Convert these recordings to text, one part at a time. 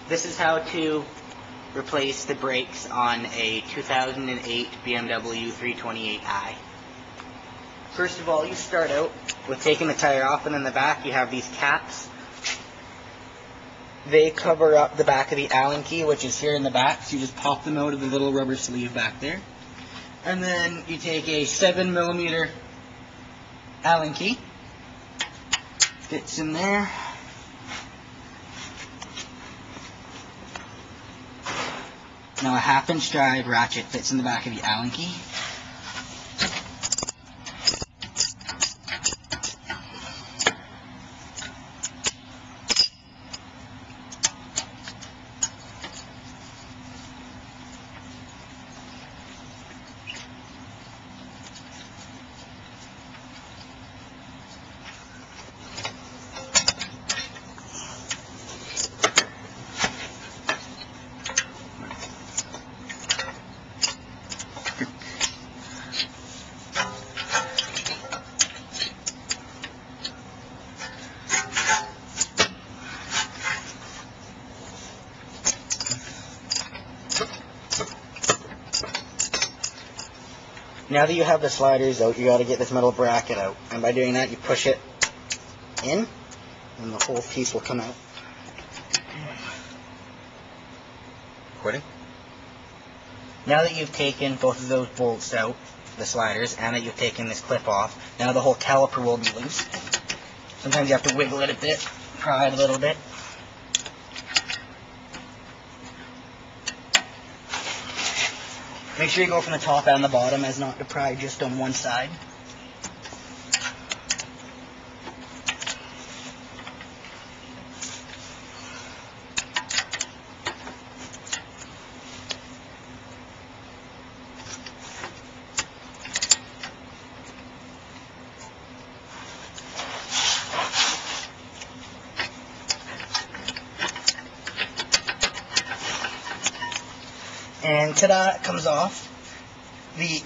This is how to replace the brakes on a 2008 BMW 328i. First of all, you start out with taking the tire off, and in the back you have these caps. They cover up the back of the Allen key, which is here in the back, so you just pop them out of the little rubber sleeve back there. And then you take a 7mm Allen key, fits in there. Now a 1/2" drive ratchet fits in the back of the Allen key. Now that you have the sliders out, you got to get this metal bracket out, and by doing that you push it in and the whole piece will come out. Recording? Now that you've taken both of those bolts out, the sliders, and that you've taken this clip off, now the whole caliper will be loose. Sometimes you have to wiggle it a bit, pry it a little bit. Make sure you go from the top and the bottom as not to pry just on one side. And ta-da, it comes off. The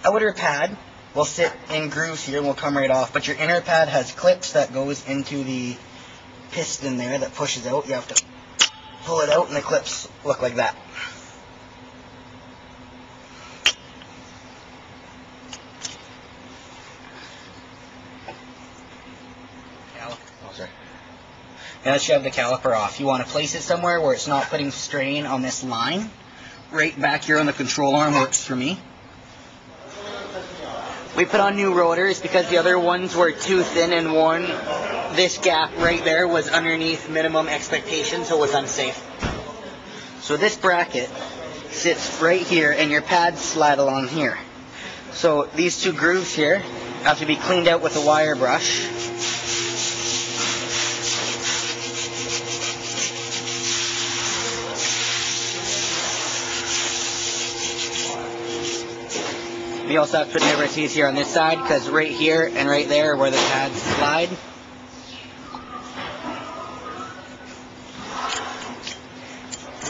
outer pad will sit in grooves here and will come right off, but your inner pad has clips that goes into the piston there that pushes out. You have to pull it out and the clips look like that. Now that you have the caliper off, you want to place it somewhere where it's not putting strain on this line. Right back here on the control arm works for me. We put on new rotors because the other ones were too thin and worn. This gap right there was underneath minimum expectations, so it was unsafe. So this bracket sits right here and your pads slide along here. So these two grooves here have to be cleaned out with a wire brush. We also have to put liberties here on this side because right here and right there are where the pads slide.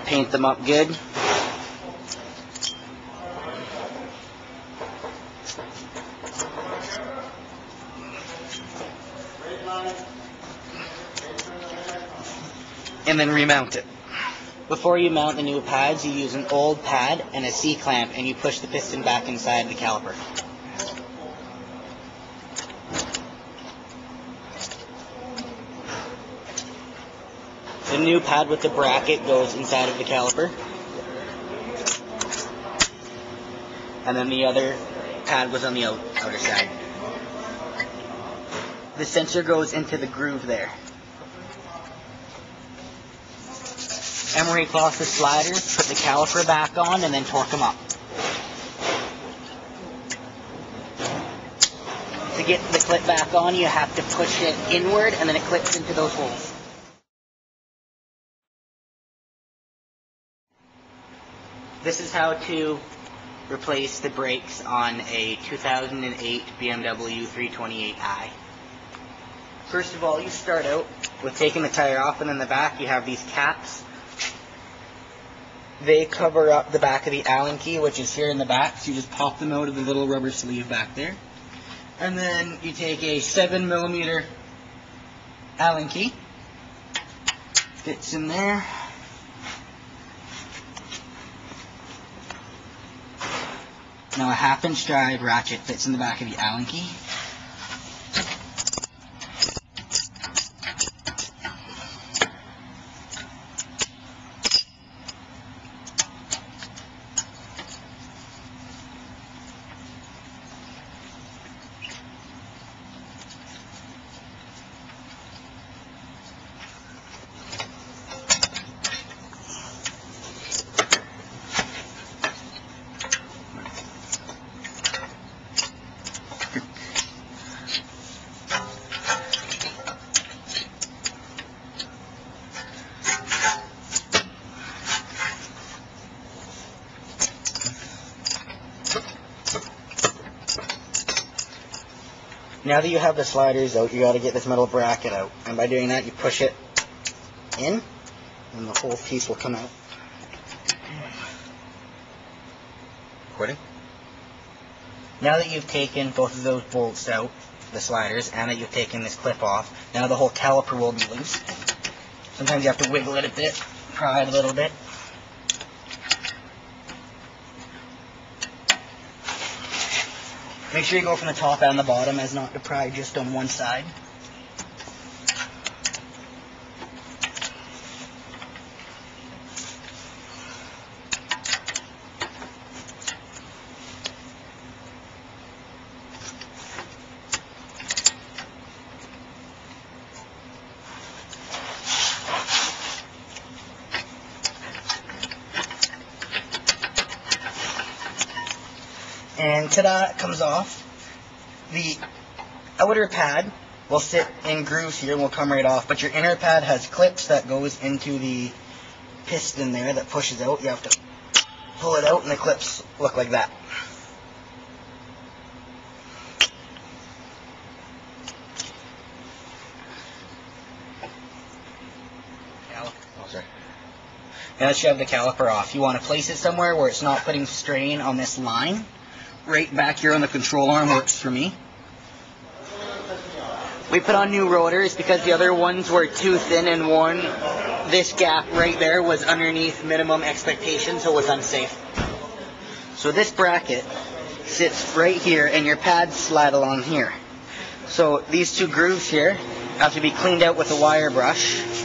Paint them up good. And then remount it. Before you mount the new pads, you use an old pad and a C-clamp, and you push the piston back inside the caliper. The new pad with the bracket goes inside of the caliper. And then the other pad was on the outer side. The sensor goes into the groove there. Emery cloth the sliders, put the caliper back on, and then torque them up. To get the clip back on, you have to push it inward, and then it clips into those holes. This is how to replace the brakes on a 2008 BMW 328i. First of all, you start out with taking the tire off, and in the back you have these caps. They cover up the back of the Allen key, which is here in the back, so you just pop them out of the little rubber sleeve back there. And then you take a 7mm Allen key, fits in there. Now a 1/2" drive ratchet fits in the back of the Allen key. Now that you have the sliders out, you got to get this metal bracket out. And by doing that, you push it in, and the whole piece will come out. Recording? Now that you've taken both of those bolts out, the sliders, and that you've taken this clip off, now the whole caliper will be loose. Sometimes you have to wiggle it a bit, pry it a little bit. Make sure you go from the top and the bottom as not to pry just on one side. And ta-da, it comes off. The outer pad will sit in grooves here and will come right off, but your inner pad has clips that goes into the piston there that pushes out. You have to pull it out and the clips look like that. Now that you have the caliper off, you want to place it somewhere where it's not putting strain on this line. Right back here on the control arm works for me. We put on new rotors because the other ones were too thin and worn. This gap right there was underneath minimum expectation, so it was unsafe. So this bracket sits right here and your pads slide along here. So these two grooves here have to be cleaned out with a wire brush.